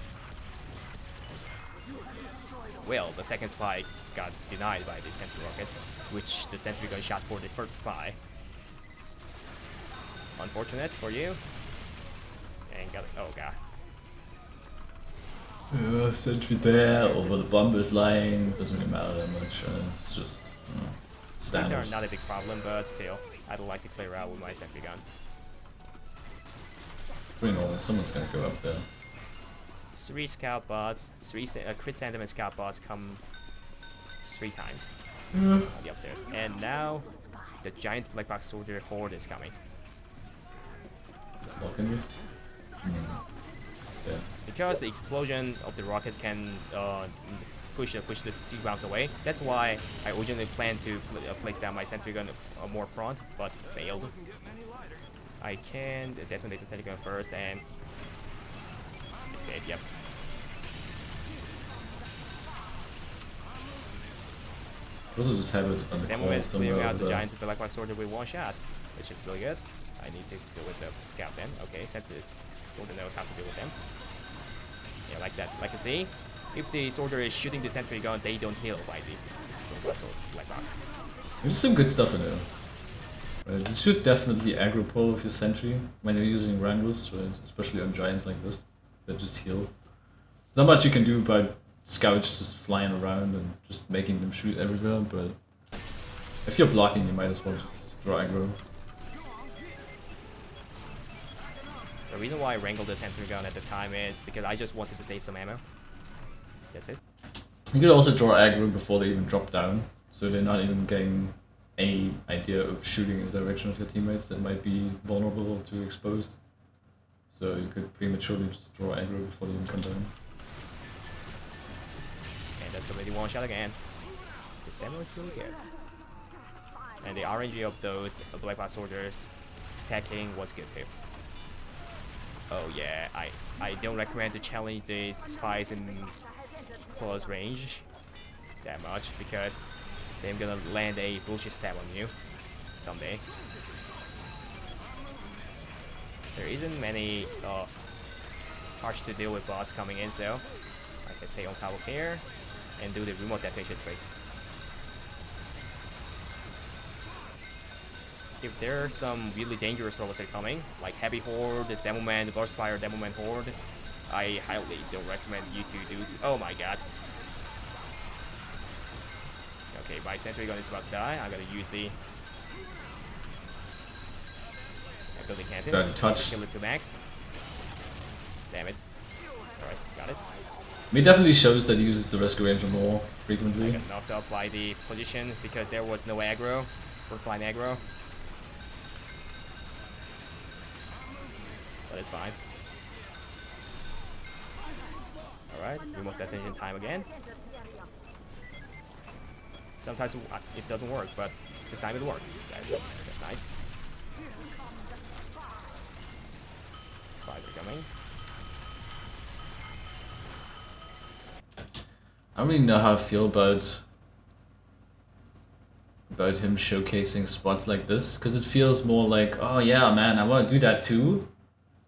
Well, the second spy got denied by the sentry rocket, which the sentry gun shot for the first spy. Unfortunate for you. And got it. Oh god. Sentry there, over the bombers lying, doesn't really matter that much. It's just, standard. These are not a big problem, but still, I'd like to clear out with my sentry gun. Pretty normal, someone's gonna go up there. 3 scout bots, 3 crit sentiment scout bots come 3 times on the upstairs. And now, the giant black box soldier horde is coming. Welcome this. Yeah. Because the explosion of the rockets can push the 2 rounds away. That's why I originally planned to place down my sentry gun more front, but failed. I can detonate the sentry gun first and escape. Yep. Also just have it on the Demo corner is clearing somewhere out over the there. giant black box soldier with one shot, which is really good. I need to deal with the scout then. Okay, Sentry soldier knows how to deal with them. Yeah, like that. Like you see, if the soldier is shooting the sentry gun, they don't heal by the black box. There's some good stuff in there. Right, you should definitely aggro pull with your sentry when you're using Wranglers, right? Especially on giants like this that just heal. There's not much you can do about scouts just flying around and just making them shoot everywhere, but if you're blocking, you might as well just draw aggro. The reason why I wrangled the sentry gun at the time is because I just wanted to save some ammo. That's it. You could also draw aggro before they even drop down, so they're not even getting any idea of shooting in the direction of your teammates that might be vulnerable to exposed. So you could prematurely just draw aggro before they even come down. And that's completely one shot again. This demo is really good. And the RNG of those black box soldiers stacking was good too. Oh yeah, I don't recommend to challenge the spies in close range that much because they're gonna land a bullshit stab on you someday. There isn't many harsh to deal with bots coming in, so I can stay on top of here and do the remote detonation trick. If there are some really dangerous robots that are coming, like Heavy Horde, Demoman, Burstfire, Demoman Horde, I highly don't recommend you to do. Oh my god. Okay, my sentry gun is about to die. I'm gonna use the building canton. Got a touch. Kill it to max. Damn it. Alright, got it. I mean, it definitely shows that he uses the rescue ranger more I frequently. got knocked up by the position because there was no aggro. Frontline aggro. But it's fine. Alright, remote detonation time again. Sometimes it doesn't work, but this time it worked. That's nice. Spies are coming. I don't really know how I feel about him showcasing spots like this, because it feels more like, oh yeah, man, I want to do that too,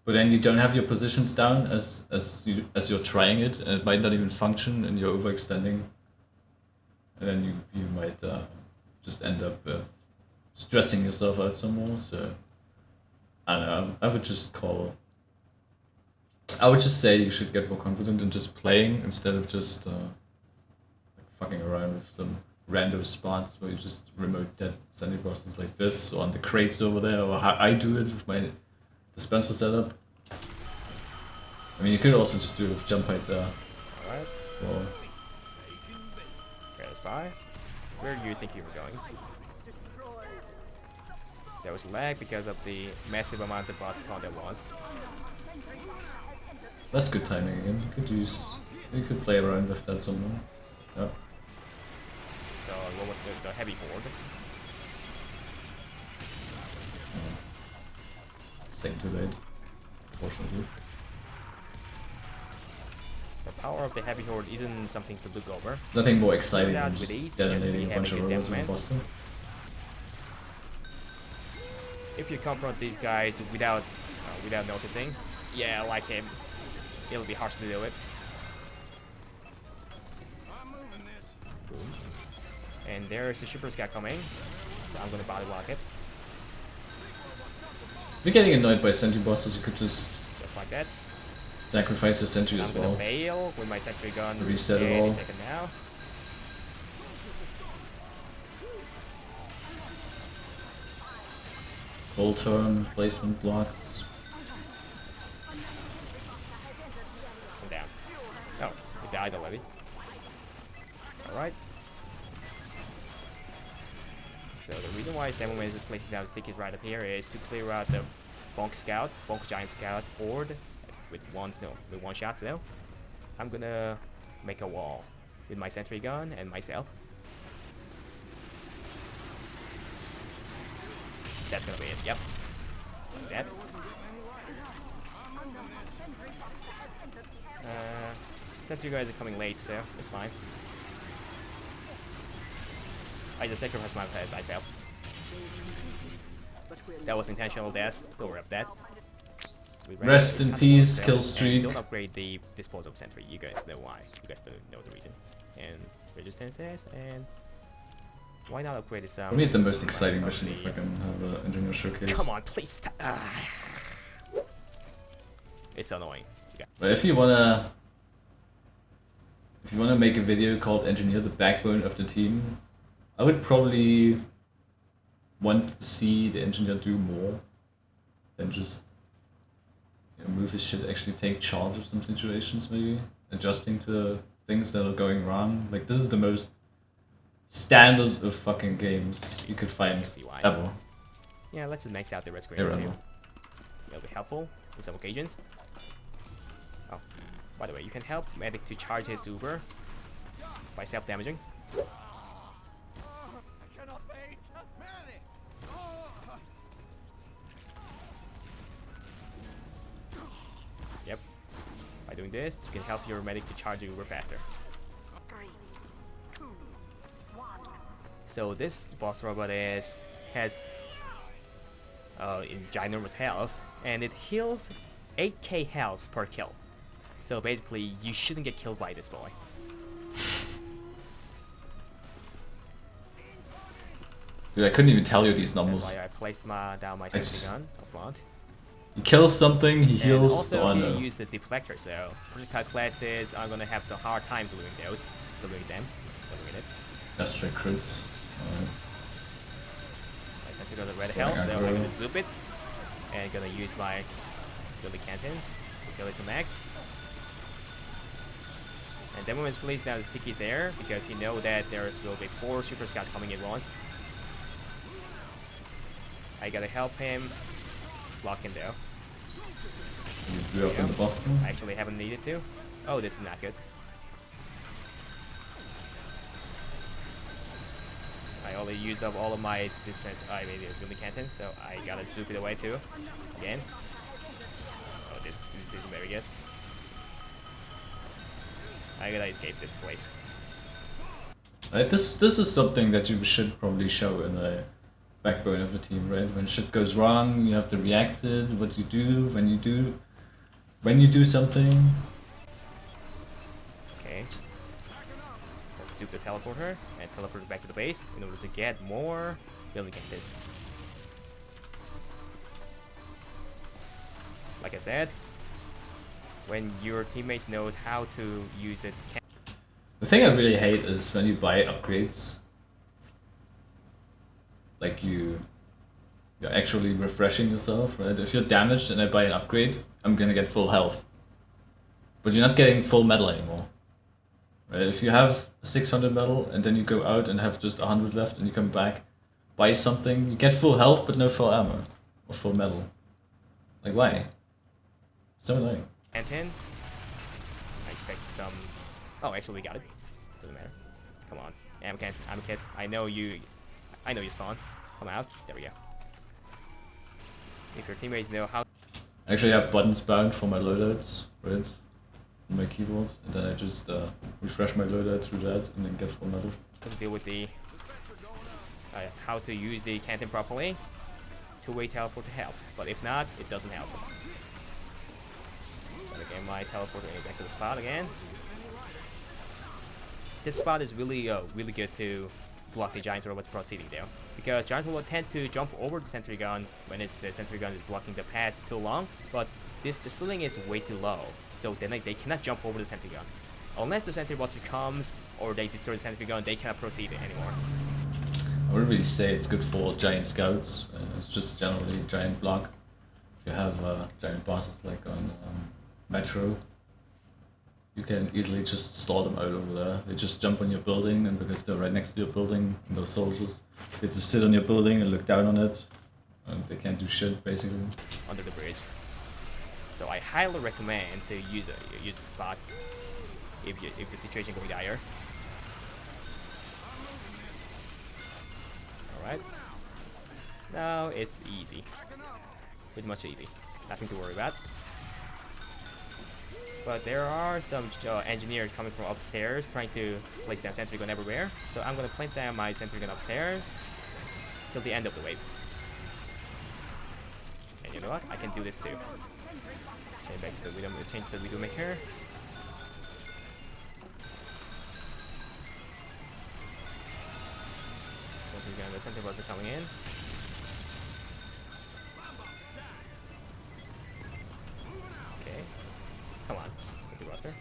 but then you don't have your positions down as you're trying it, and it might not even function, and you're overextending, and then you might just end up stressing yourself out some more. So I don't know. I would just say you should get more confident in just playing instead of just fucking around with some random spots where you just remote dead sentry bosses like this, or on the crates over there, or how I do it with my dispenser setup. I mean, you could also just do it with jump height there. Alright. Well, Okay, spy. Where do you think you were going? There was lag because of the massive amount of bots spawned at once. that's good timing again. You could play around with that somewhere. Yeah. The heavy horde. Second too late, fortunately. The power of the heavy horde isn't something to look over. Nothing more exciting Without than release, just detonating a because bunch we of have a robots in good the Boston. If you confront these guys without noticing, yeah, like him, it'll be harsh to deal with. Boom. And there's a super scout coming. So I'm gonna body block it, If you're getting annoyed by sentry bosses, you could just like that. sacrifice your sentry I'm as gonna well. bail with my sentry gun. Reset it any all. second now. Full turn, placement blocks. I'm down. Oh, he died already. Alright. So the reason why Demoman is placing down stickies right up here is to clear out the bonk giant scout horde with one shot. So I'm gonna make a wall with my sentry gun and myself. That's gonna be it. Yep. Like that. Sentry guys are coming late, so it's fine. I just sacrificed myself. That was intentional death. Don't worry about that. Rest in peace, kill And streak. don't upgrade the disposal sentry. You guys know why. You guys don't know the reason. And resistances, and why not upgrade this? For me, the most exciting mission if I can have an engineer showcase. Come on, please. It's annoying. But if you wanna make a video called "Engineer the Backbone of the Team," I would probably want to see the engineer do more than just move his shit. Actually, take charge of some situations, maybe adjusting to things that are going wrong. Like, this is the most standard of fucking games you could find ever. Yeah, let's just max out the red screen too. It'll be helpful in some occasions. Oh, by the way, you can help medic to charge his Uber by self-damaging. Yep. By doing this, you can help your medic to charge your Uber faster. So this boss robot has ginormous health, and it heals 8k health per kill. So basically, you shouldn't get killed by this boy. Dude, I couldn't even tell you these numbers. That's why I placed down my sentry gun up front. He kills something, he heals. And also, he use the deflector, so projectile classes are gonna have some hard time doing them. That's straight crits. I sent it on the red health, so I'm gonna zoop it, and gonna use my Billy Canton to kill it to max. And then when it's placed down, the Sticky's there because you know that there will be 4 Super Scouts coming at once. I gotta help him block him though. You blew up in the boss. I actually haven't needed to. Oh, this is not good. I already used up all of my Billy Canton, so I gotta zoop it away too. Again. Oh, this isn't very good. I gotta escape this place. This is something that you should probably show in the backbone of the team, right? When shit goes wrong, you have to react to it, what you do, when you do something. Okay. Let's zoop the teleporter and teleport back to the base in order to get more building cantons. Like I said, when your teammates know how to use the thing I really hate is when you buy upgrades. Like you're actually refreshing yourself, right? If you're damaged and I buy an upgrade, I'm gonna get full health. But you're not getting full metal anymore. Right? If you have 600 metal and then you go out and have just 100 left and you come back, buy something, you get full health but no full ammo or full metal. Like, why? So annoying. And 10. I expect some. Oh, actually, we got it. Doesn't matter. Come on. I'm a kid. I know you spawn. Come out. There we go. If your teammates know how. I actually have buttons bound for my loadouts, right? On my keyboard. And then I just refresh my loadout through that and then get full metal. To deal with the. How to use the canton properly. Two-way teleport helps. But if not, it doesn't help. Again, my teleporter back to the spot again. This spot is really good to block the giant robots proceeding there, because giant robots tend to jump over the sentry gun when the sentry gun is blocking the path too long, but the ceiling is way too low, so then they cannot jump over the sentry gun. Unless the sentry buster comes or they destroy the sentry gun, they cannot proceed anymore. I wouldn't really say it's good for giant scouts. It's just generally a giant block. If you have giant bosses like on Metro, you can easily just store them out over there. They just jump on your building, and because they're right next to your building, and they're soldiers, they just sit on your building and look down on it, and they can't do shit basically. Under the bridge. So I highly recommend to use the spot if the situation goes dire. All right. Now it's easy. Pretty much easy. Nothing to worry about. But there are some engineers coming from upstairs trying to place down sentry gun everywhere. So I'm gonna plant down my sentry gun upstairs till the end of the wave. And you know what? I can do this too. Change back to the Widowmaker. The sentry bugs are coming in. Okay. Come on, sentry buster.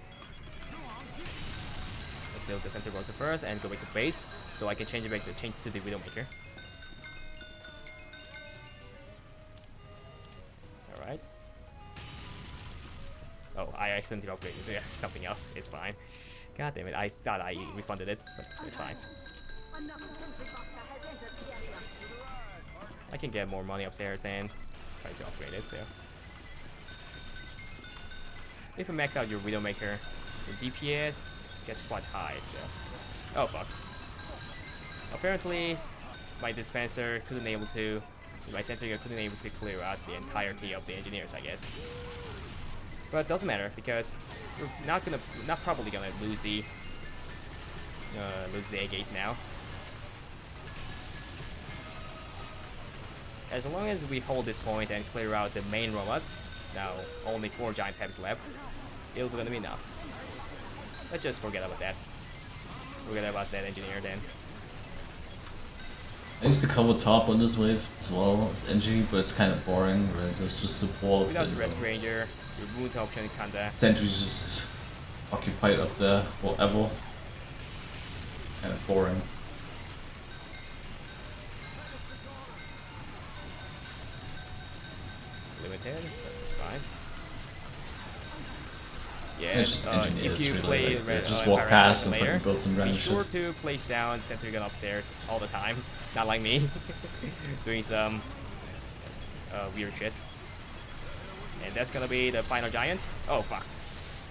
Let's build the sentry buster first and go back to base, so I can change it back to the Widowmaker. All right. Oh, I accidentally upgraded. Yeah, something else. It's fine. God damn it! I thought I refunded it, but it's fine. I can get more money upstairs and try to upgrade it, so. If you max out your Widowmaker, the DPS gets quite high, so. Oh fuck. Apparently, my dispenser my sentry couldn't able to clear out the entirety of the engineers, I guess. But it doesn't matter, because we're not probably gonna lose the negate now. As long as we hold this point and clear out the main robots, now only 4 giant tabs left, it'll be gonna be enough. Let's just forget about that. Forget about that engineer then. I used to cover top on this wave as well as NG, but it's kind of boring, right? There's just support. Without the Rescue Ranger, your wound option kinda... Sentry's just occupied up there forever. Kind of boring. Limited, but it's fine. Yeah, it's just if you really play like, Red, just walk past and fucking build some be random sure shit. to place down sentry gun upstairs all the time. Not like me, doing some weird shit. And that's gonna be the final giant. Oh fuck,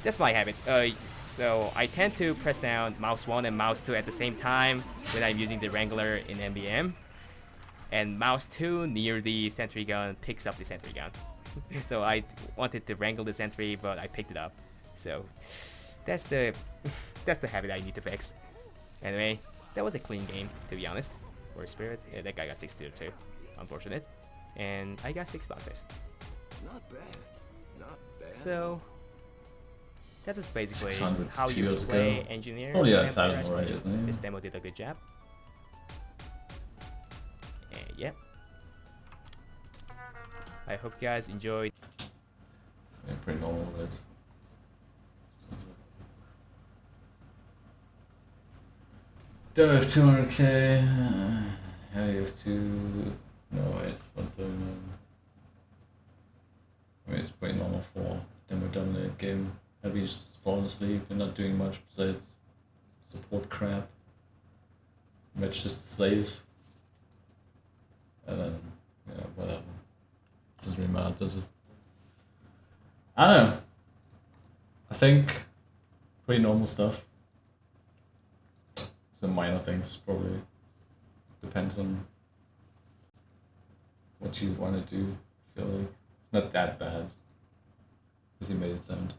that's my habit. So I tend to press down mouse 1 and mouse 2 at the same time when I'm using the Wrangler in MVM. And mouse 2 near the sentry gun picks up the sentry gun. So I wanted to wrangle the sentry, but I picked it up. So that's the habit I need to fix. Anyway, that was a clean game, to be honest. For Spirit, yeah, that guy got 6-2 too. Unfortunate. And I got 6 bounces. Not bad. Not bad. So that is basically 600 how you years play ago. engineer. Oh yeah, and 1,000 already, isn't it? This demo did a good job. And yeah. I hope you guys enjoyed. Yeah, pretty normal, right? Do I have 200k? Yeah, you have 2... No, wait, 139. I mean, it's pretty normal for demo dominate game. Have you just fallen asleep and not doing much besides support crap? Match just slave. And then, yeah, whatever. Doesn't really matter, does it? I don't know. I think pretty normal stuff. Some minor things, probably. Depends on what you want to do. I feel like it's not that bad, as you made it sound.